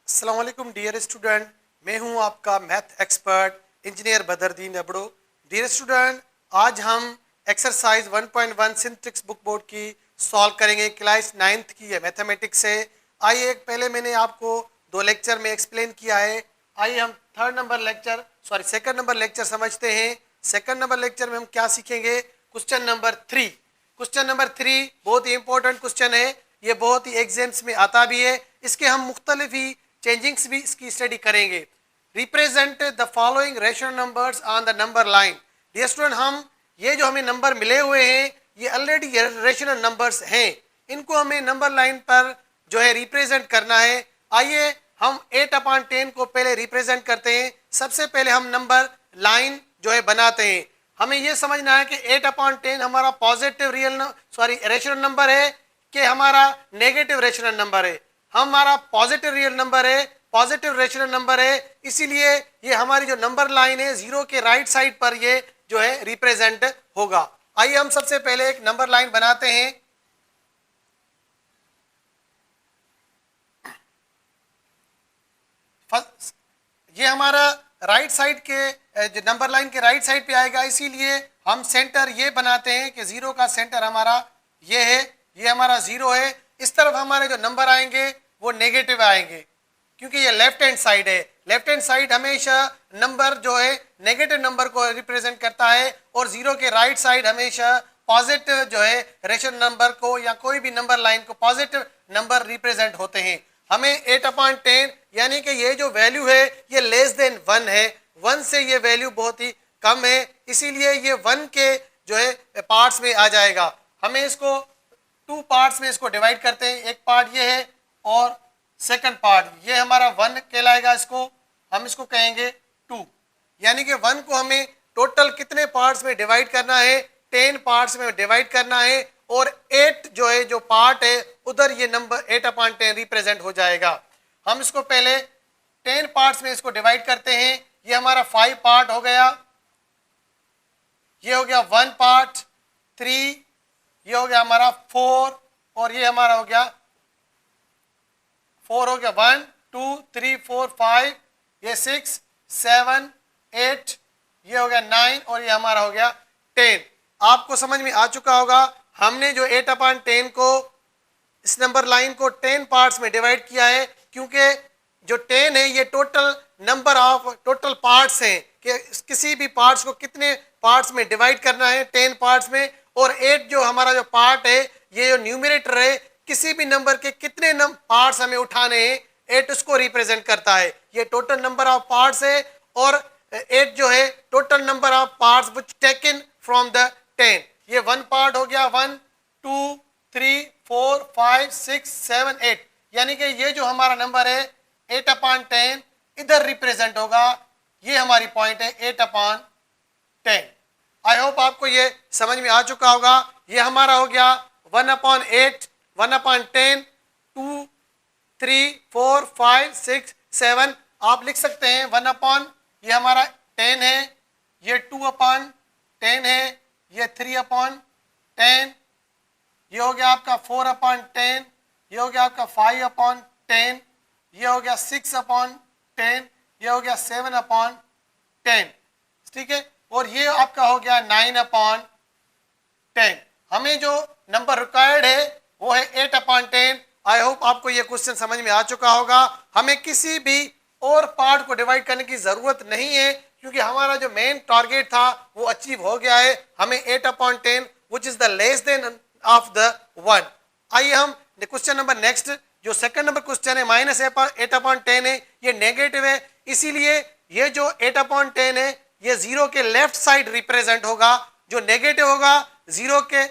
अस्सलाम वालेकुम dear student, मैं हूं आपका मैथ एक्सपर्ट इंजीनियर बदरुद्दीन अबड़ो। डियर स्टूडेंट, आज हम एक्सरसाइज 1.1 सिंथेटिक्स बुक बोर्ड की सॉल्व करेंगे। क्लास 9th की है मैथमेटिक्स से। आइए, पहले मैंने आपको 2 लेक्चर में एक्सप्लेन किया है। आइए हम सेकंड नंबर लेक्चर समझते हैं। सेकंड नंबर लेक्चर में हम क्या सीखेंगे? Question number 3। क्वेश्चन नंबर 3 बहुत ही इंपॉर्टेंट क्वेश्चन है। ये बहुत ही एग्जाम्स में आता भी है। इसके हम मुख्तलिफ ही चेंजिंग्स भी इसकी स्टडी करेंगे। Represent the following rational numbers on the number line. Dear student, हम ये जो हमें नंबर मिले हुए हैं ये ऑलरेडी रेशनल नंबर्स हैं। इनको हमें नंबर लाइन पर जो है रिप्रेजेंट करना है। आइए हम 8/10 को पहले रिप्रेजेंट करते हैं। सबसे पहले हम नंबर लाइन जो है बनाते हैं। हमें यह समझना है कि 8/10 हमारा पॉजिटिव रेशनल नंबर है कि हमारा नेगेटिव रेशनल नंबर है। हमारा पॉजिटिव रियल नंबर है, पॉजिटिव रेशनल नंबर है, इसीलिए ये हमारी जो नंबर लाइन है जीरो के राइट साइड पर ये जो है रिप्रेजेंट होगा। आइए हम सबसे पहले एक नंबर लाइन बनाते हैं। ये हमारा राइट साइड के जो नंबर लाइन के राइट साइड पे आएगा, इसीलिए हम सेंटर ये बनाते हैं कि जीरो का सेंटर हमारा ये है, ये हमारा जीरो है। इस तरफ हमारे जो नंबर आएंगे वो नेगेटिव आएंगे क्योंकि ये लेफ्ट हैंड साइड है। लेफ्ट हैंड साइड हमेशा नंबर जो है नेगेटिव नंबर को रिप्रेजेंट करता है और जीरो के राइट साइड हमेशा पॉजिटिव जो है रेशनल नंबर को या कोई भी नंबर लाइन को पॉजिटिव नंबर रिप्रेजेंट होते हैं। हमें 8/10 यानी कि ये जो वैल्यू है ये लेस देन 1 है। 1 से ये वैल्यू बहुत ही कम है, इसीलिए ये 1 के जो है पार्ट्स में आ जाएगा। हमें इसको 2 पार्ट्स में इसको डिवाइड करते हैं। एक पार्ट ये है और सेकंड पार्ट ये हमारा 1 कहलाएगा। हम इसको कहेंगे 2, यानी कि 1 को हमें टोटल कितने पार्ट्स में डिवाइड करना है? 10 पार्ट्स में डिवाइड करना है और 8 जो है जो पार्ट है उधर ये नंबर 8/10 रिप्रेजेंट हो जाएगा। हम इसको पहले 10 पार्ट्स में इसको डिवाइड करते हैं। ये हमारा 5 पार्ट हो गया, ये हो गया 1 पार्ट, 3, ये हो गया हमारा 4 और ये हमारा हो गया 4 हो गया 1 2 3 4 5, ये 6 7 8, ये हो गया 9 और ये हमारा हो गया 10। आपको समझ में आ चुका होगा हमने जो 8/10 को इस नंबर लाइन को 10 पार्ट्स में डिवाइड किया है क्योंकि जो 10 है ये टोटल पार्ट्स हैं कि किसी भी पार्ट्स को कितने पार्ट्स में डिवाइड करना है, 10 पार्ट्स में। और 8 जो हमारा जो पार्ट है ये जो न्यूमरेटर है, किसी भी नंबर के कितने पार्ट्स हमें उठाने हैं 8 उसको रिप्रेजेंट करता है। ये टोटल नंबर ऑफ पार्ट्स है और 8 जो है total number of parts which taken from the 10। ये 1 पार्ट हो गया 1 2 3 4 5 6 7 8, यानी कि ये जो हमारा नंबर है 8/10 इधर रिप्रेजेंट होगा। ये हमारी पॉइंट है 8/10। आई होप आपको ये समझ में आ चुका होगा। ये हमारा हो गया 1/8, 1/10, 2 3 4 5 6 7। आप लिख सकते हैं 1/, ये हमारा 10 है, ये 2/10 है, ये 3/10, ये हो गया आपका 4/10, ये हो गया आपका 5/10, ये हो गया 6/10, ये हो गया 7/10। ठीक है, और ये आपका हो गया 9/10। हमें जो नंबर रिक्वायर्ड है वो है 8/10। आई होप आपको ये क्वेश्चन समझ में आ चुका होगा। हमें किसी भी और पार्ट को डिवाइड करने की जरूरत नहीं है क्योंकि हमारा जो मेन टारगेट था वो अचीव हो गया है। हमें 8/10 which is the less than of the 1। आइए हम क्वेश्चन नंबर नेक्स्ट जो सेकंड नंबर क्वेश्चन है -8/10 है, ये नेगेटिव है, इसीलिए ये जो 8/10 है ये जीरो के लेफ्ट साइड रिप्रेजेंट होगा। जो नेगेटिव होगा जीरो के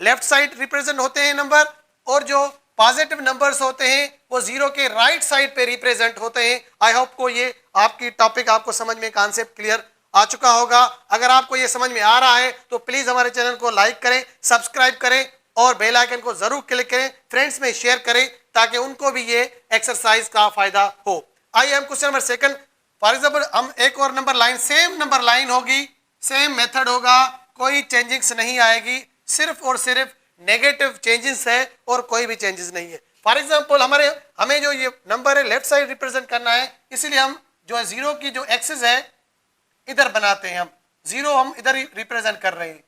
लेफ्ट साइड रिप्रेजेंट होते हैं नंबर, और जो पॉजिटिव नंबर्स होते हैं वो जीरो के राइट साइड पे रिप्रेजेंट होते हैं। आई होप को ये आपकी टॉपिक आपको समझ में कॉन्सेप्ट क्लियर आ चुका होगा। अगर आपको ये समझ में आ रहा है तो प्लीज हमारे चैनल को लाइक करें, सब्सक्राइब करें और बेल आइकन को जरूर क्लिक करें, फ्रेंड्स में शेयर करें ताकि उनको भी ये एक्सरसाइज का फायदा हो। आइए हम question number second, for example हम एक और number line, same number line होगी, सेम मेथड होगा, कोई चेंजिंग्स नहीं आएगी, सिर्फ और सिर्फ नेगेटिव चेंजेस है और कोई भी चेंजेस नहीं है। फॉर एग्जाम्पल हमें जो ये नंबर है लेफ्ट साइड रिप्रेजेंट करना है, इसीलिए हम जो है जीरो की जो एक्सिस है इधर बनाते हैं, हम जीरो हम इधर रिप्रेजेंट कर रहे हैं।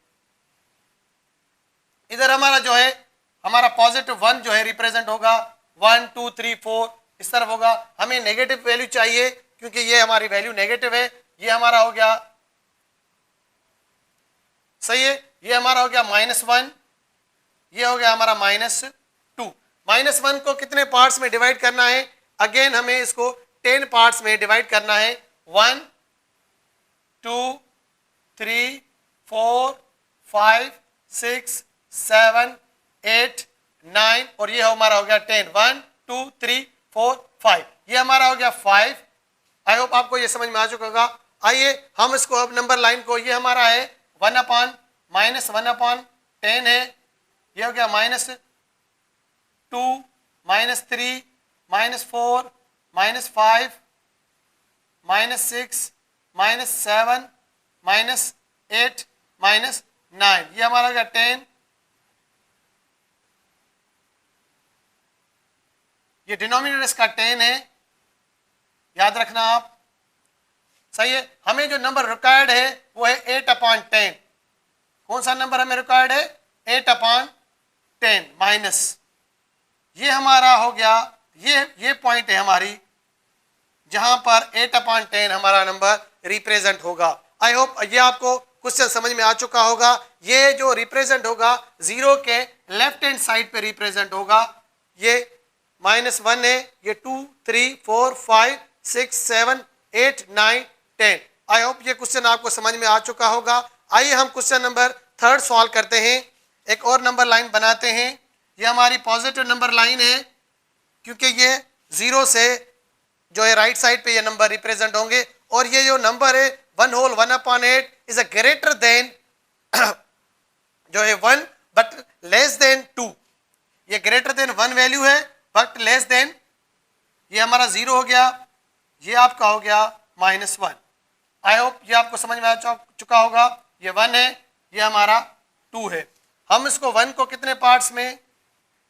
इधर हमारा जो है हमारा पॉजिटिव 1 जो है रिप्रेजेंट होगा, 1 2 3 4 इस तरफ होगा। हमें नेगेटिव वैल्यू चाहिए क्योंकि ये हमारी वैल्यू नेगेटिव है। ये हमारा हो गया, सही है, ये हमारा हो गया -1, ये हो गया हमारा -2। -1 को कितने पार्ट्स में डिवाइड करना है? अगेन हमें इसको 10 पार्ट्स में डिवाइड करना है। 1 2 3 4 5 6 7 8 9 और ये हमारा हो गया 10। 1 2 3 4 5, ये हमारा हो गया 5। आई होप आपको ये समझ में आ चुका होगा। आइए हम इसको अब नंबर लाइन को, ये हमारा है 1 अपॉन -1/10 है, ये हो गया -2 -3 -4 -5 -6 -7 -8 -9, ये हमारा हो गया 10। ये डिनोमिनेटर इसका 10 है, याद रखना आप, सही है। हमें जो नंबर रिक्वायर्ड है वो है 8/10। कौन सा नंबर हमें रिक्वायर्ड है? 8/10 माइनस, ये हमारा हो गया, ये पॉइंट है हमारी जहां पर 8/10 हमारा नंबर रिप्रेजेंट होगा। आई होप ये आपको क्वेश्चन समझ में आ चुका होगा। ये जो रिप्रेजेंट होगा जीरो के लेफ्ट हैंड साइड पे रिप्रेजेंट होगा। ये -1 है, ये 2 3 4 5 6 7 8 9 10। आई होप ये क्वेश्चन आपको समझ में आ चुका होगा। आइए हम क्वेश्चन नंबर 3 सॉल्व करते हैं। एक और नंबर लाइन बनाते हैं। ये हमारी पॉजिटिव नंबर लाइन है क्योंकि ये जीरो से जो है राइट साइड पे ये नंबर रिप्रेजेंट होंगे, और ये जो नंबर है 1/8 इज अ ग्रेटर देन जो है 1 बट लेस देन 2। ये ग्रेटर देन 1 वैल्यू है बट लेस देन, ये हमारा 0 हो गया, ये आपका हो गया -1। आई होप ये आपको समझ में आ चुका होगा। ये 1 है, ये हमारा 2 है। हम इसको 1 को कितने पार्ट्स में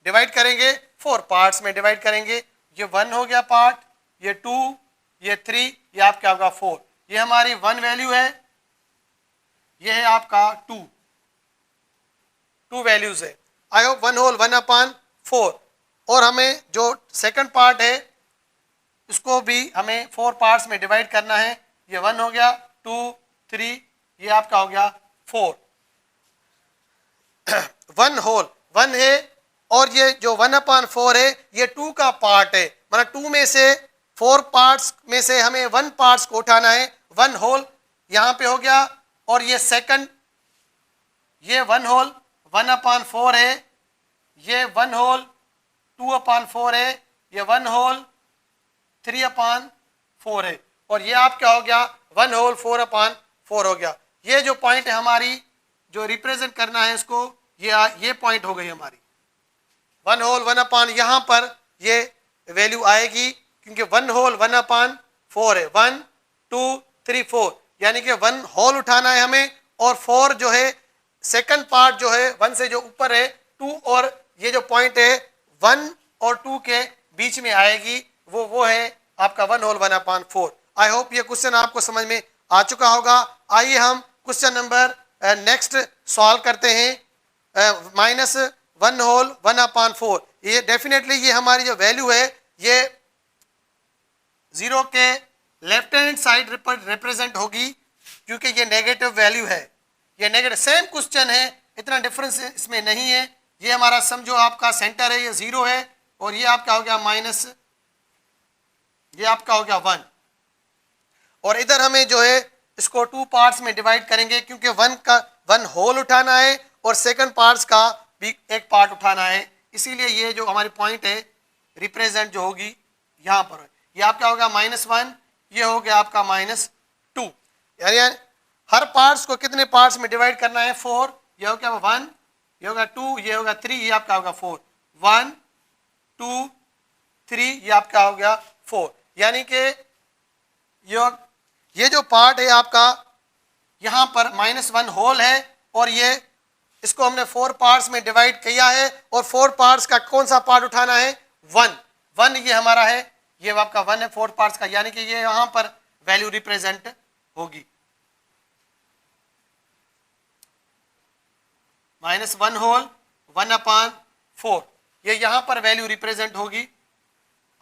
डिवाइड करेंगे? 4 पार्ट्स में डिवाइड करेंगे। ये 1 हो गया पार्ट, ये 2, ये 3, ये आपका होगा 4। ये हमारी 1 वैल्यू है, ये है आपका 2 वैल्यूज है। I hope 1/4। और हमें जो सेकंड पार्ट है इसको भी हमें 4 पार्ट्स में डिवाइड करना है। ये 1 हो गया, 2 3, ये आपका हो गया 4। 1 है, और ये जो 1/4 है ये 2 का पार्ट है, मतलब 2 में से 4 पार्ट्स में से हमें 1 पार्ट्स को उठाना है। 1 होल यहाँ पे हो गया, और ये सेकंड, ये 1 होल 1/4 है, ये 1 होल 2/4 है, ये 1 होल 3/4 है, और ये आपका हो गया 1 होल 4/4 हो गया। ये जो पॉइंट है हमारी जो रिप्रेजेंट करना है इसको, ये पॉइंट हो गई हमारी 1 होल 1/, यहाँ पर ये वैल्यू आएगी क्योंकि 1 होल 1/4 है। 1 2 3 4, यानी कि 1 होल उठाना है हमें, और 4 जो है सेकंड पार्ट जो है 1 से जो ऊपर है 2, और ये जो पॉइंट है 1 और 2 के बीच में आएगी, वो है आपका 1 होल 1/4। आई होप ये क्वेश्चन आपको समझ में आ चुका होगा। आइए हम क्वेश्चन नंबर नेक्स्ट सॉल्व करते हैं। -1 होल 1/4, ये डेफिनेटली ये हमारी जो वैल्यू है ये जीरो के लेफ्ट हैंड साइड रिप्रेजेंट होगी क्योंकि ये नेगेटिव वैल्यू है। ये नेगेटिव सेम क्वेश्चन है, इतना डिफरेंस इसमें नहीं है। ये हमारा समझो आपका सेंटर है, ये 0 है, और ये आपका हो गया माइनस, ये आपका हो गया 1। और इधर हमें जो है इसको 2 पार्ट्स में डिवाइड करेंगे क्योंकि 1 होल उठाना है और सेकंड पार्ट्स का भी एक पार्ट उठाना है, इसीलिए ये जो हमारी पॉइंट है रिप्रेजेंट जो होगी यहाँ पर, ये आपका होगा -1, ये हो गया आपका -2। यानी हर पार्ट्स को कितने पार्ट्स में डिवाइड करना है? 4। ये हो गया 1, ये होगा 2, ये होगा 3, ये आपका होगा 4। 1 2 3, ये आपका हो गया 4। यानी कि ये जो पार्ट है आपका यहाँ पर -1 होल है, और ये इसको हमने 4 पार्ट्स में डिवाइड किया है, और 4 पार्ट्स का कौन सा पार्ट उठाना है? वन, वन ये हमारा है, ये आपका वन है फोर्थ पार्ट्स का, यानी कि ये यहां पर वैल्यू रिप्रेजेंट होगी। -1 होल 1/4, ये यहां पर वैल्यू रिप्रेजेंट होगी।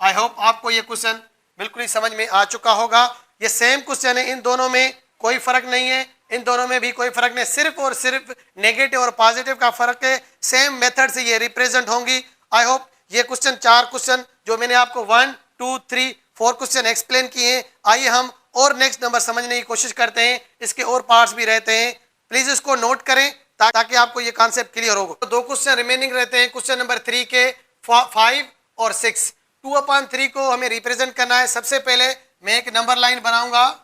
आई होप आपको ये क्वेश्चन बिल्कुल ही समझ में आ चुका होगा। ये सेम क्वेश्चन है, इन दोनों में कोई फर्क नहीं है, इन दोनों में भी कोई फर्क नहीं, सिर्फ और सिर्फ नेगेटिव और पॉजिटिव का फर्क है। सेम मेथड से ये रिप्रेजेंट होंगी। आई होप ये क्वेश्चन, 4 क्वेश्चन जो मैंने आपको 1 2 3 4 क्वेश्चन एक्सप्लेन किए हैं, आइए हम और नेक्स्ट नंबर समझने की कोशिश करते हैं। इसके और पार्ट्स भी रहते हैं, प्लीज इसको नोट करें ताकि आपको ये कॉन्सेप्ट क्लियर हो। तो 2 क्वेश्चन रिमेनिंग रहते हैं, क्वेश्चन नंबर 3 के 5 और 6। 2/3 को हमें रिप्रेजेंट करना है। सबसे पहले मैं एक नंबर लाइन बनाऊंगा,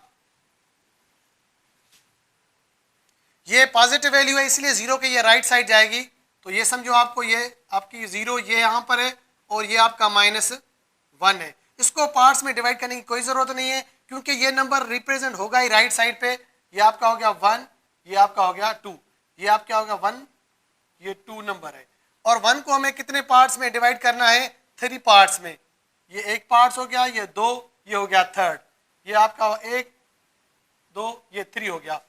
ये पॉजिटिव वैल्यू है इसलिए 0 के ये राइट साइड जाएगी, तो ये समझो आपको ये आपकी 0 ये यहां पर है और ये आपका -1 है। इसको पार्ट्स में डिवाइड करने की कोई जरूरत नहीं है क्योंकि ये नंबर रिप्रेजेंट होगा ही राइट साइड पे। ये आपका हो गया 1, ये आपका हो गया 2, ये आपका हो गया 1, ये 2 नंबर है। और 1 को हमें कितने पार्ट्स में डिवाइड करना है? 3 पार्ट्स में। ये एक पार्ट्स हो गया, ये 2, ये हो गया थर्ड, ये आपका 1 2, ये 3 हो गया।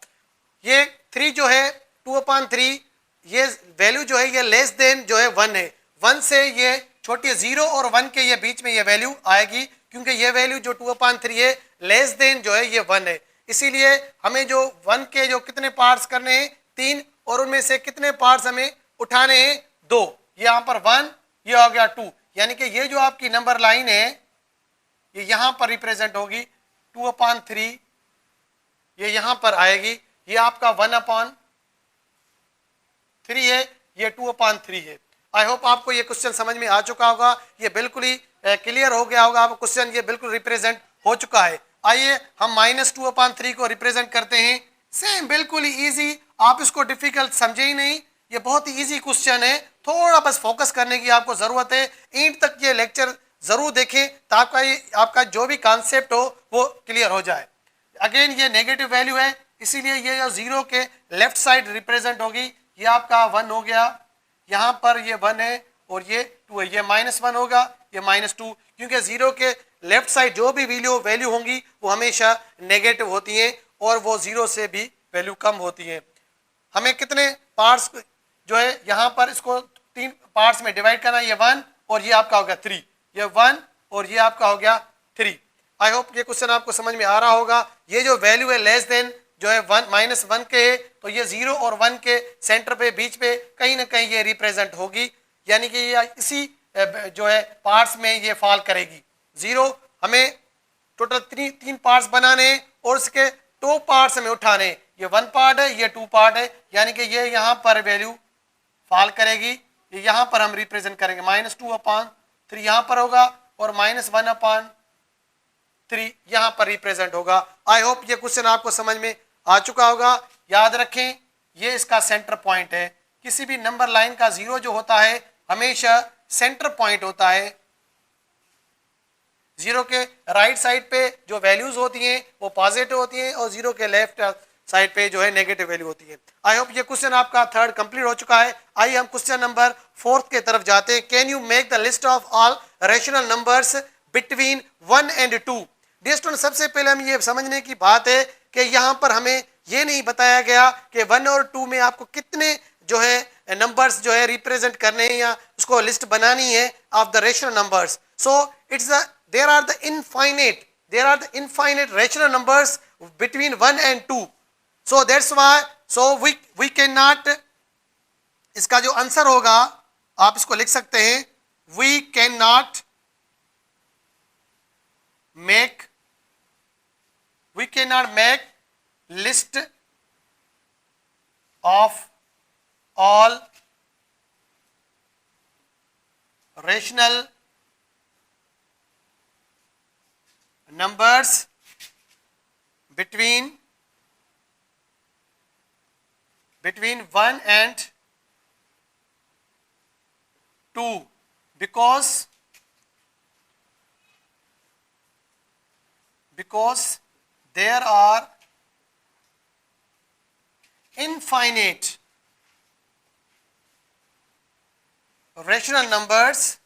ये 3 जो है 2/3, ये वैल्यू जो है ये लेस देन जो है 1 है। 1 से ये छोटी 0 और 1 के ये बीच में ये वैल्यू आएगी क्योंकि ये वैल्यू जो 2/3 है लेस देन जो है ये 1 है। इसीलिए हमें जो 1 के जो कितने पार्ट्स करने हैं? 3, और उनमें से कितने पार्ट्स हमें उठाने हैं? 2। ये यहाँ पर 1, ये हो गया 2, यानी कि ये जो आपकी नंबर लाइन है ये यहाँ पर रिप्रेजेंट होगी 2/3, ये यहाँ पर आएगी। ये आपका 1/3 है, ये 2/3 है। आई होप आपको ये क्वेश्चन समझ में आ चुका होगा, ये बिल्कुल ही क्लियर हो गया होगा आपको क्वेश्चन, ये बिल्कुल रिप्रेजेंट हो चुका है। आइए हम -2/3 को रिप्रेजेंट करते हैं। सेम बिल्कुल ही इजी, आप इसको डिफिकल्ट समझे ही नहीं, ये बहुत ही इजी क्वेश्चन है। थोड़ा बस फोकस करने की आपको जरूरत है। एंड तक ये लेक्चर जरूर देखें ताकि आपका जो भी कॉन्सेप्ट हो वो क्लियर हो जाए। अगेन ये नेगेटिव वैल्यू है इसीलिए ये जो 0 के लेफ्ट साइड रिप्रेजेंट होगी। ये आपका 1 हो गया, यहाँ पर ये 1 है और ये 2 है, ये -1 होगा, ये -2, क्योंकि 0 के लेफ्ट साइड जो भी वैल्यू होंगी वो हमेशा नेगेटिव होती हैं और वो 0 से भी वैल्यू कम होती है। हमें कितने पार्ट्स जो है यहाँ पर इसको 3 पार्ट्स में डिवाइड करना है, ये 1 और ये आपका हो गया 3, ये 1 और ये आपका हो गया 3। आई होप ये क्वेश्चन आपको समझ में आ रहा होगा। ये जो वैल्यू है लेस देन जो है 1 -1 के है, तो ये 0 और 1 के सेंटर पे बीच पे कहीं ना कहीं ये रिप्रेजेंट होगी, यानी कि ये इसी जो है पार्ट्स में ये फॉल करेगी। 0 हमें टोटल 3 पार्ट्स बनाने और उसके 2 पार्ट्स हमें उठाने, ये 1 पार्ट है, ये 2 पार्ट है, यानी कि ये यहाँ पर वैल्यू फॉल करेगी। ये यहाँ पर हम रिप्रेजेंट करेंगे -2/3 यहाँ पर होगा और -1/3 यहाँ पर रिप्रेजेंट होगा। आई होप ये क्वेश्चन आपको समझ में आ चुका होगा। याद रखें ये इसका सेंटर पॉइंट है। किसी भी नंबर लाइन का 0 जो होता है हमेशा सेंटर पॉइंट होता है। 0 के राइट साइड पे जो वैल्यूज होती हैं वो पॉजिटिव होती हैं और 0 के लेफ्ट साइड पे जो है नेगेटिव वैल्यू होती है। आई होप ये क्वेश्चन आपका थर्ड कंप्लीट हो चुका है। आइए हम क्वेश्चन नंबर 4 के तरफ जाते हैं। Can you make the list of all rational numbers between 1 and 2? Dear student, सबसे पहले हम ये समझने की बात है कि यहाँ पर हमें ये नहीं बताया गया कि 1 और 2 में आपको कितने जो है नंबर्स जो है रिप्रेजेंट करने हैं या उसको लिस्ट बनानी है of the rational numbers. So it's there are the infinite rational numbers between 1 and 2। So that's why we can not, इसका जो आंसर होगा आप इसको लिख सकते हैं, we can not make list of all rational numbers between 1 and 2 because there are infinite rational numbers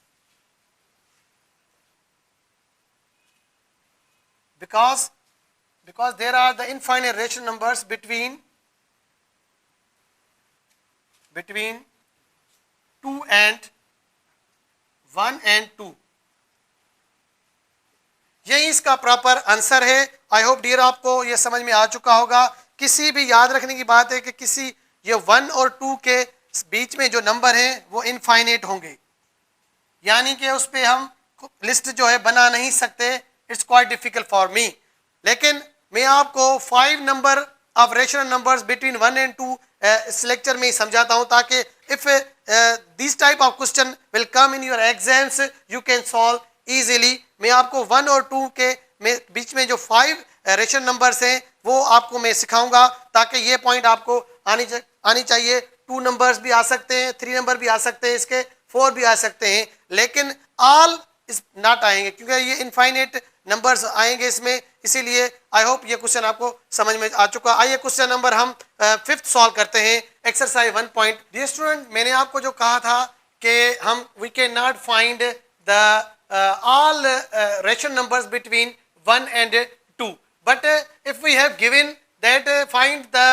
because there are the infinite rational numbers between 2 and 1 and 2. यही इसका प्रॉपर आंसर है. आई होप डियर आपको ये समझ में आ चुका होगा. किसी भी याद रखने की बात है कि किसी ये 1 और 2 के बीच में जो नंबर हैं वो इनफाइनेट होंगे, यानी कि उस पर हम लिस्ट जो है बना नहीं सकते. It's quite difficult for me. लेकिन मैं आपको 5 number of rational numbers between 1 and 2 इस लेक्चर में ही समझाता हूं, ताकि if this type of question will come in your exams you can solve easily. मैं आपको 1 और 2 के बीच में जो 5 रेशनल नंबर्स हैं वो आपको मैं सिखाऊंगा, ताकि ये पॉइंट आपको आनी चाहिए. 2 नंबर्स भी आ सकते हैं, 3 नंबर भी आ सकते हैं, इसके 4 भी आ सकते हैं, लेकिन ऑल इस नॉट आएंगे क्योंकि ये इनफाइनेट नंबर्स आएंगे इसमें. इसीलिए आई होप ये क्वेश्चन आपको समझ में आ चुका. आइए क्वेश्चन नंबर हम 5th सॉल्व करते हैं. Exercise 1 point. डियर स्टूडेंट, मैंने आपको जो कहा था कि हम we can not find the all rational numbers between 1 and 2, but if we have given that find the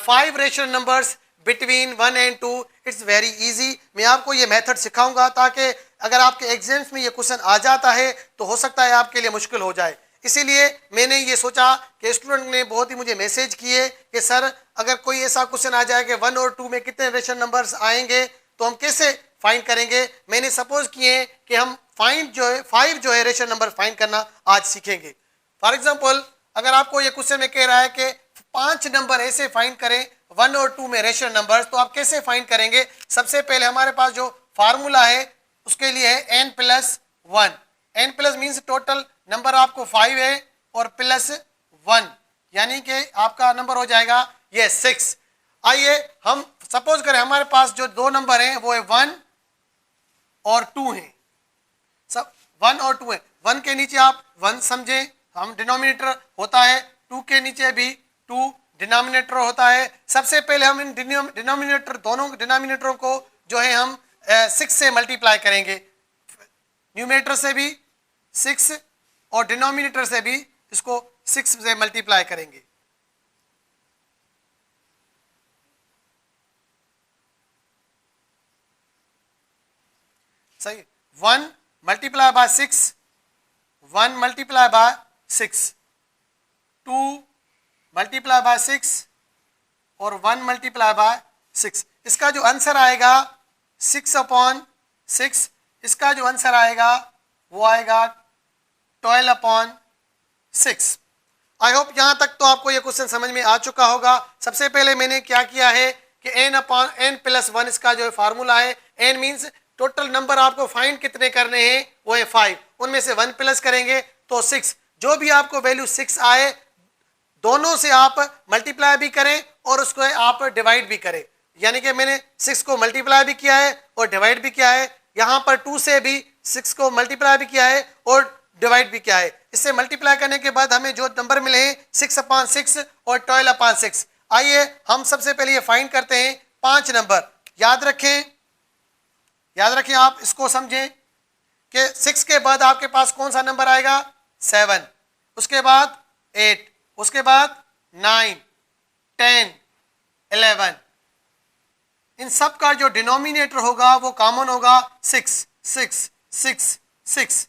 5 rational numbers between 1 and 2, it's very easy. मैं आपको ये मेथड सिखाऊंगा ताकि अगर आपके एग्जाम्स में ये क्वेश्चन आ जाता है तो हो सकता है आपके लिए मुश्किल हो जाए. इसीलिए मैंने ये सोचा कि स्टूडेंट ने बहुत ही मुझे मैसेज किए कि सर अगर कोई ऐसा क्वेश्चन आ जाए कि 1 और 2 में कितने रेशनल नंबर्स आएंगे तो हम कैसे फाइंड करेंगे. मैंने सपोज किए कि हम फाइंड जो है 5 जो है रेशनल नंबर फाइंड करना आज सीखेंगे. फॉर एग्जांपल अगर आपको ये क्वेश्चन में कह रहा है कि 5 नंबर ऐसे फाइंड करें 1 और 2 में रेशनल नंबर्स, तो आप कैसे फाइंड करेंगे. सबसे पहले हमारे पास जो फार्मूला है उसके लिए है n+1. n plus means total number आपको 5 है और +1, यानी कि आपका नंबर हो जाएगा ये 6. आइए हम सपोज करें हमारे पास जो 2 नंबर हैं वो है 1 और 2 हैं. सब 1 और 2 है. 1 के नीचे आप 1 समझें, हम डिनोमिनेटर होता है. 2 के नीचे भी 2 डिनोमिनेटर होता है. सबसे पहले हम इन डिनोमिनेटर दोनों डिनोमिनेटरों को जो है हम 6 से मल्टीप्लाई करेंगे. न्यूमरेटर से भी 6 और डिनोमिनेटर से भी इसको 6 से मल्टीप्लाई करेंगे. सही. 1 multiply by 6, 1 multiply by 6, 2 multiply by 6 और 1 multiply by 6. इसका जो आंसर आएगा 6/6. इसका जो आंसर आएगा वो आएगा 12/6. आई होप यहाँ तक तो आपको ये क्वेश्चन समझ में आ चुका होगा. सबसे पहले मैंने क्या किया है कि n/n+1 इसका जो फार्मूला है. n मीन्स टोटल नंबर आपको फाइंड कितने करने हैं वो है 5, उनमें से 1 प्लस करेंगे तो 6. जो भी आपको वैल्यू 6 आए दोनों से आप मल्टीप्लाई भी करें और उसको आप डिवाइड भी करें, यानी कि मैंने 6 को मल्टीप्लाई भी किया है और डिवाइड भी किया है. यहाँ पर 2 से भी 6 को मल्टीप्लाई भी किया है और डिवाइड भी किया है. इससे मल्टीप्लाई करने के बाद हमें जो नंबर मिले हैं 6/6 और 12/6. आइए हम सबसे पहले ये फाइंड करते हैं 5 नंबर. याद रखें आप इसको समझें कि 6 के बाद आपके पास कौन सा नंबर आएगा 7, उसके बाद 8, उसके बाद 9, 10, 11. इन सब का जो डिनोमिनेटर होगा वो कॉमन होगा 6, 6, 6, 6.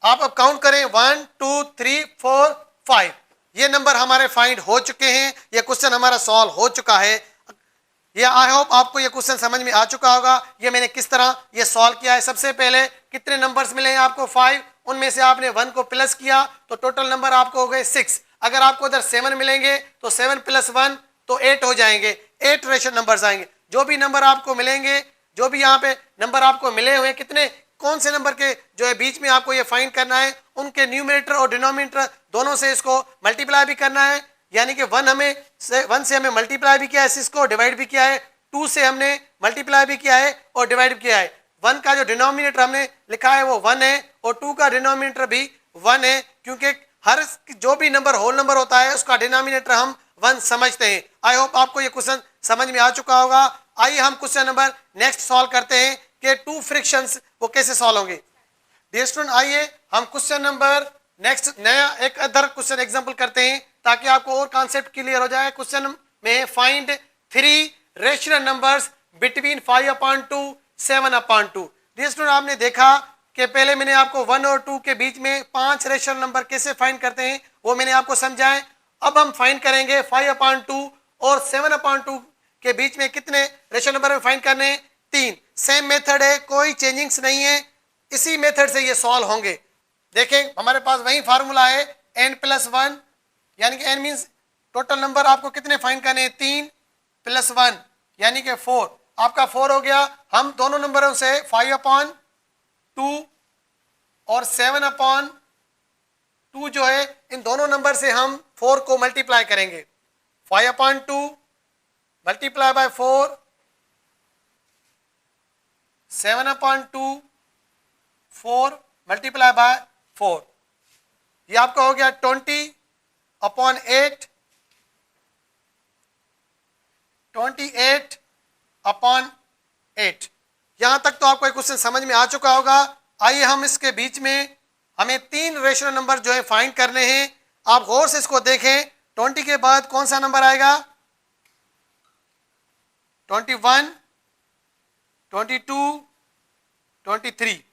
आप अब काउंट करें 1, 2, 3, 4, 5. ये नंबर हमारे फाइंड हो चुके हैं. ये क्वेश्चन हमारा सॉल्व हो चुका है. ये आई होप आपको ये क्वेश्चन समझ में आ चुका होगा. ये मैंने किस तरह ये सॉल्व किया है. सबसे पहले कितने नंबर्स मिले हैं आपको 5, उनमें से आपने 1 को प्लस किया तो टोटल नंबर आपको हो गए 6. अगर आपको इधर 7 मिलेंगे तो 7 + 1 तो 8 हो जाएंगे. 8 रेशनल नंबर्स आएंगे. जो भी नंबर आपको मिलेंगे, जो भी यहाँ पे नंबर आपको मिले हुए कितने कौन से नंबर के जो है बीच में आपको ये फाइंड करना है, उनके न्यूमरेटर और डिनोमिनेटर दोनों से इसको मल्टीप्लाई भी करना है. यानी कि 1 से हमें मल्टीप्लाई भी किया है, 6 को डिवाइड भी किया है. 2 से हमने मल्टीप्लाई भी किया है और डिवाइड भी किया है. 1 का जो डिनोमिनेटर हमने लिखा है वो 1 है और 2 का डिनोमिनेटर भी 1 है, क्योंकि हर जो भी नंबर होल नंबर होता है उसका डिनोमिनेटर हम 1 समझते हैं. आई होप आपको ये क्वेश्चन समझ में आ चुका होगा. आइए हम क्वेश्चन नंबर नेक्स्ट सॉल्व करते हैं कि 2 फ्रैक्शंस वो कैसे सॉल्व होंगे. डियर स्टूडेंट, आइए हम क्वेश्चन नंबर नेक्स्ट नया एक अदर क्वेश्चन एग्जांपल करते हैं ताकि आपको और कॉन्सेप्ट क्लियर हो जाए। क्वेश्चन में find 3 rational numbers between 5/2 7/2। Dear student, आपने देखा कि पहले मैंने आपको 1 और 2 के बीच में 5 रेशनल नंबर कैसे फाइंड करते हैं वो मैंने आपको समझाए। अब हम फाइंड करेंगे 5/2 और 7/2 के बीच में कितने रेशनल नंबर फाइंड करने हैं? 3। सेम मेथड है, कोई चेंजिंग्स नहीं है, इसी मेथड से ये सॉल्व होंगे। देखें हमारे पास वही फार्मूला है n+1, यानी कि n मींस टोटल नंबर आपको कितने फाइंड करने हैं? 3 + 1 यानी कि 4। आपका 4 हो गया। हम दोनों नंबरों से 5/2 और 7/2 जो है इन दोनों नंबर से हम 4 को मल्टीप्लाई करेंगे। 5/2 मल्टीप्लाई बाय 4, 7/2 4 मल्टीप्लाई बाय 4, ये आपका हो गया 20/8, 28/8। यहां तक तो आपको एक क्वेश्चन समझ में आ चुका होगा। आइए हम इसके बीच में हमें 3 रेशनल नंबर जो है फाइंड करने हैं। आप गौर से इसको देखें, 20 के बाद कौन सा नंबर आएगा? 21, 22, 23।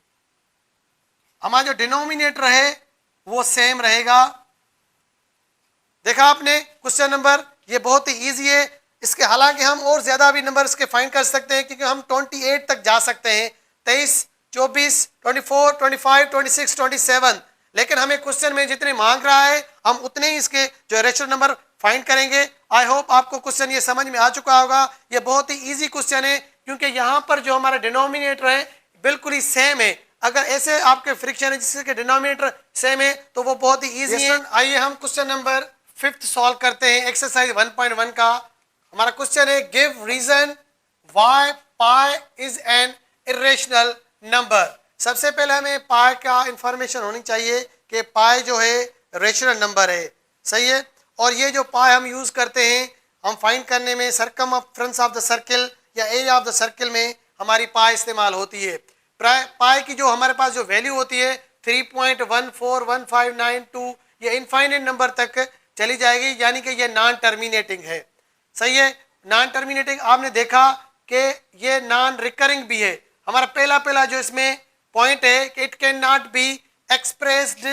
हमारा जो डिनोमिनेटर है वो सेम रहेगा। देखा आपने क्वेश्चन नंबर, ये बहुत ही इजी है। इसके हालांकि हम और ज्यादा भी नंबर इसके फाइंड कर सकते हैं क्योंकि हम 28 तक जा सकते हैं, 23, 24, 24, 25, 26, 27। लेकिन हमें क्वेश्चन में जितने मांग रहा है हम उतने ही इसके जो रेशनल नंबर फाइंड करेंगे। आई होप आपको क्वेश्चन ये समझ में आ चुका होगा। ये बहुत ही इजी क्वेश्चन है क्योंकि यहाँ पर जो हमारा डिनोमिनेटर है बिल्कुल ही सेम है। अगर ऐसे आपके फ्रिक्शन है जिसके डिनोमिनेटर सेम है तो वो बहुत ही इजी है। आइए हम क्वेश्चन नंबर 5 सॉल्व करते हैं, एक्सरसाइज 1.1 का। हमारा क्वेश्चन है give reason why pi is an irrational number. सबसे पहले हमें पाई का इंफॉर्मेशन होनी चाहिए कि पाई जो है रेशनल नंबर है, सही है। और ये जो पाई हम यूज करते हैं हम फाइंड करने में सरकमफ्रेंस ऑफ द सर्किल या एरिया ऑफ द सर्किल में हमारी पाई इस्तेमाल होती है। पाई की जो हमारे पास जो वैल्यू होती है 3.141592, ये इनफाइनाइट नंबर तक चली जाएगी, यानी कि ये नॉन टर्मिनेटिंग है, सही है। नॉन टर्मिनेटिंग आपने देखा कि ये नॉन रिकरिंग भी है। हमारा पहला जो इसमें पॉइंट है कि it can not be expressed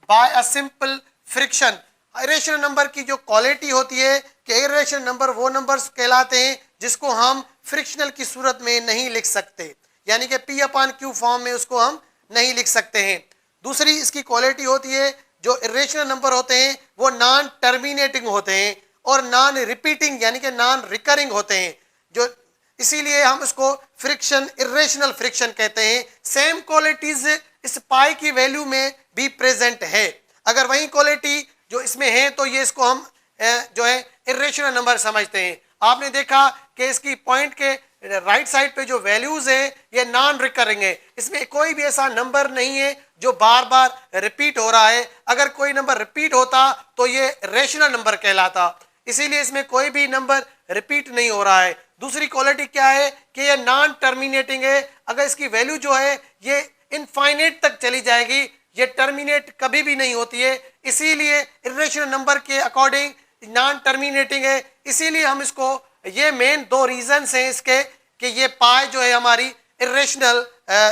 by a simple friction. Irrational number की जो क्वालिटी होती है कि इरेशनल नंबर वो नंबर्स कहलाते हैं जिसको हम फ्रिक्शनल की सूरत में नहीं लिख सकते, यानी कि P/Q फॉर्म में उसको हम नहीं लिख सकते हैं। दूसरी इसकी क्वालिटी होती है जो इरेशनल नंबर होते हैं वो नॉन टर्मिनेटिंग होते हैं और नॉन रिपीटिंग यानी कि नॉन रिकरिंग होते हैं, जो इसीलिए हम इसको फ्रिक्शन इरेशनल फ्रिक्शन कहते हैं। सेम क्वालिटीज इस पाई की वैल्यू में भी प्रेजेंट है। अगर वही क्वालिटी जो इसमें है तो ये इसको हम जो है इरेशनल नंबर समझते हैं। आपने देखा कि इसकी पॉइंट के राइट साइड पे जो वैल्यूज है ये नॉन रिकरिंग है, इसमें कोई भी ऐसा नंबर नहीं है जो बार बार रिपीट हो रहा है। अगर कोई नंबर रिपीट होता तो ये रेशनल नंबर कहलाता, इसीलिए इसमें कोई भी नंबर रिपीट नहीं हो रहा है। दूसरी क्वालिटी क्या है कि ये नॉन टर्मिनेटिंग है। अगर इसकी वैल्यू जो है ये इनफाइनाइट तक चली जाएगी, ये टर्मिनेट कभी भी नहीं होती है, इसीलिए इरेशनल नंबर के अकॉर्डिंग नॉन टर्मिनेटिंग है। इसीलिए हम इसको, ये मेन 2 रीजंस हैं इसके कि ये पाई जो है हमारी इरेशनल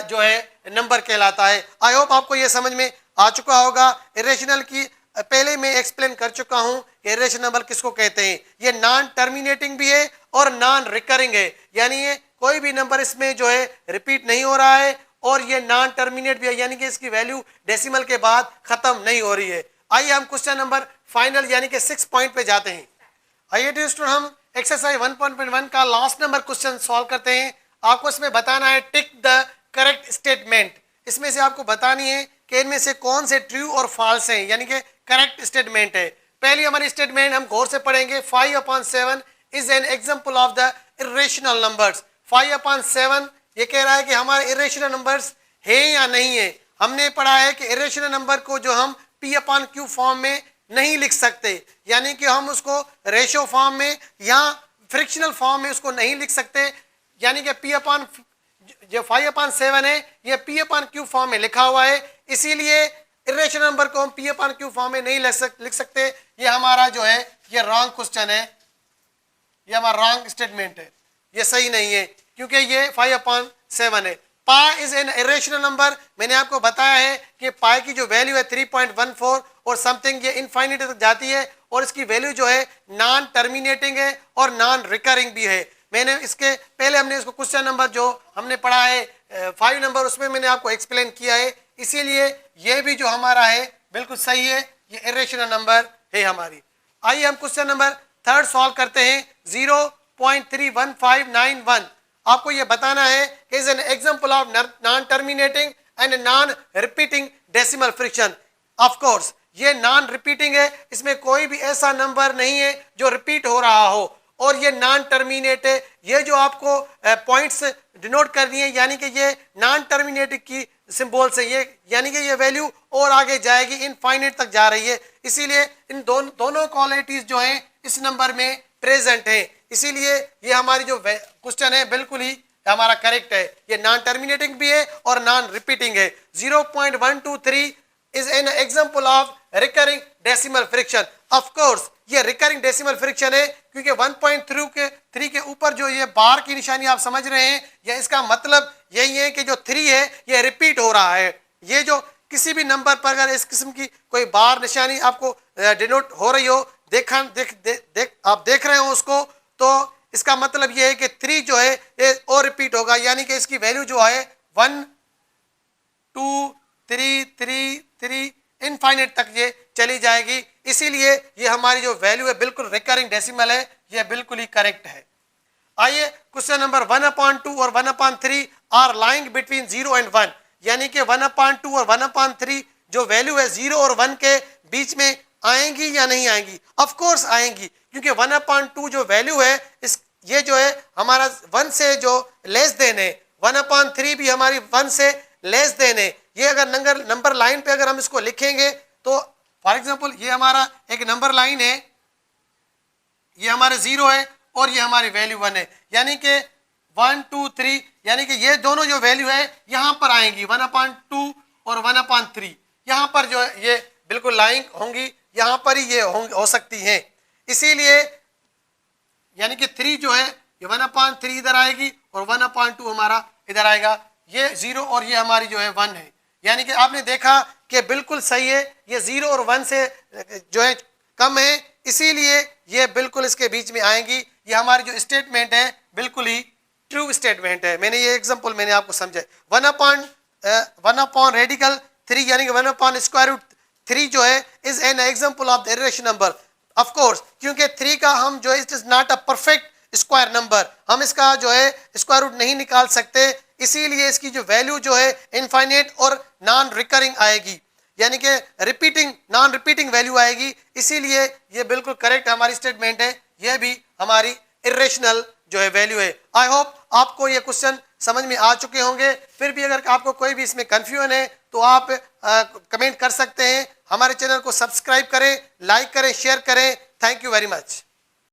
जो है नंबर कहलाता है। आई होप आपको ये समझ में आ चुका होगा। इरेशनल की पहले मैं एक्सप्लेन कर चुका हूं कि इरेशनल नंबर किसको कहते हैं। ये नॉन टर्मिनेटिंग भी है और नॉन रिकरिंग है, यानी ये कोई भी नंबर इसमें जो है रिपीट नहीं हो रहा है और ये नॉन टर्मिनेट भी है, यानी कि इसकी वैल्यू डेसिमल के बाद खत्म नहीं हो रही है। आइए हम क्वेश्चन नंबर फाइनल यानी कि 6 पॉइंट पे जाते हैं। आइए स्टूडेंट हम एक्सरसाइज 1.1 का लास्ट नंबर क्वेश्चन सॉल्व करते हैं। आपको इसमें बताना है टिक द करेक्ट स्टेटमेंट। इसमें से आपको बतानी है कि इनमें से कौन से ट्रू और फॉल्स हैं, यानी कि करेक्ट स्टेटमेंट है। पहली हमारी स्टेटमेंट हम गौर से पढ़ेंगे, 5/7 is an example of the irrational numbers. 5/7 ये कह रहा है कि हमारे इरेशनल नंबर्स है या नहीं है। हमने पढ़ा है कि इरेशनल नंबर को जो हम P/Q फॉर्म में नहीं लिख सकते, यानी कि हम उसको रेशो फॉर्म में या फ्रिक्शनल फॉर्म में उसको नहीं लिख सकते, यानी कि जो 5/7 है ये p/q फॉर्म में लिखा हुआ है, इसीलिए इरेशनल नंबर को हम p/q फॉर्म में नहीं लिख सकते। ये हमारा जो है ये रॉन्ग क्वेश्चन है, ये हमारा रॉन्ग स्टेटमेंट है, ये सही नहीं है क्योंकि ये 5/7 है। पाई इज एन इरेशनल नंबर, मैंने आपको बताया है कि पाई की जो वैल्यू है 3.14 और समथिंग, ये इनफाइनिटी तक जाती है और इसकी वैल्यू जो है नॉन टर्मिनेटिंग है और नॉन रिकरिंग भी है। मैंने इसके पहले हमने इसको क्वेश्चन नंबर जो हमने पढ़ा है 5 नंबर, उसमें मैंने आपको एक्सप्लेन किया है, इसीलिए ये भी जो हमारा है बिल्कुल सही है, ये इरेशनल नंबर है हमारी। आइए हम क्वेश्चन नंबर 3 सॉल्व करते हैं। 0.31591 आपको ये बताना है कि is an example of non terminating and non repeating decimal fraction. Of course ये नॉन रिपीटिंग है, इसमें कोई भी ऐसा नंबर नहीं है जो रिपीट हो रहा हो, और ये नॉन टर्मिनेट है। ये जो आपको पॉइंट्स डिनोट करनी है, यानी कि ये नॉन टर्मिनेट की सिंबल से, ये यानी कि ये वैल्यू और आगे जाएगी, इनफाइनाइट तक जा रही है, इसीलिए इन दोनों क्वालिटीज जो हैं इस नंबर में प्रेजेंट है, इसीलिए ये हमारी जो क्वेश्चन है बिल्कुल ही हमारा करेक्ट है। ये नॉन टर्मिनेटिंग भी है और नॉन रिपीटिंग है। 0.123 is an example of recurring decimal fraction. Of course ये रिकरिंग डेसिमल फ्रैक्शन है क्योंकि 1.3 के ऊपर जो ये बार की निशानी आप समझ रहे हैं, या इसका मतलब यही है कि जो 3 है ये रिपीट हो रहा है। ये जो किसी भी नंबर पर अगर इस किस्म की कोई बार निशानी आपको डिनोट हो रही हो, आप देख रहे हो उसको, तो इसका मतलब ये है कि 3 जो है ये और रिपीट होगा, यानी कि इसकी वैल्यू जो है 1 2 3 3 3 इनफाइनाइट तक ये चली जाएगी, इसीलिए ये हमारी जो वैल्यू है बिल्कुल रिकरिंग डेसिमल है, ये बिल्कुल ही करेक्ट है। आइए क्वेश्चन नंबर 1/2 और 1/3 आर लाइंग बिटवीन 0 एंड 1, यानी कि 1/2 और 1/3 जो वैल्यू है 0 और 1 के बीच में आएंगी या नहीं आएंगी? ऑफ कोर्स आएंगी, क्योंकि 1/2 जो वैल्यू है ये जो है हमारा 1 से जो लेस देन है, 1/3 भी हमारी 1 से लेस देन है। ये अगर नंबर लाइन पे अगर हम इसको लिखेंगे तो फॉर एग्जांपल ये हमारा एक नंबर लाइन है, ये हमारे 0 है और ये हमारी वैल्यू 1 है, यानी कि 1 2 3, यानी कि ये दोनों जो वैल्यू है यहाँ पर आएंगी 1/2 और 1/3, यहाँ पर जो है ये बिल्कुल लाइन होंगी, यहाँ पर ही ये हो सकती हैं, इसीलिए यानी कि 3 जो है ये 1/3 इधर आएगी और 1/2 हमारा इधर आएगा, ये 0 और ये हमारी जो है 1 है, यानी कि आपने देखा कि बिल्कुल सही है, ये 0 और 1 से जो है कम है, इसीलिए ये बिल्कुल इसके बीच में आएंगी। ये हमारी जो स्टेटमेंट है बिल्कुल ही ट्रू स्टेटमेंट है। मैंने ये एग्जांपल मैंने आपको समझाया। 1 रेडिकल 3 यानी कि 1/√3 जो है is an example of the irrational number. Of course क्योंकि 3 का हम जो है it is not a perfect square number, हम इसका जो है स्क्वायर रूट नहीं निकाल सकते, इसीलिए इसकी जो वैल्यू जो है इनफाइनाइट और नॉन रिकरिंग आएगी, यानी कि रिपीटिंग नॉन रिपीटिंग वैल्यू आएगी, इसीलिए ये बिल्कुल करेक्ट हमारी स्टेटमेंट है, ये भी हमारी इरेशनल जो है वैल्यू है। आई होप आपको ये क्वेश्चन समझ में आ चुके होंगे। फिर भी अगर आपको कोई भी इसमें कंफ्यूजन है तो आप कमेंट कर सकते हैं। हमारे चैनल को सब्सक्राइब करें, लाइक करें, शेयर करें। Thank you very much.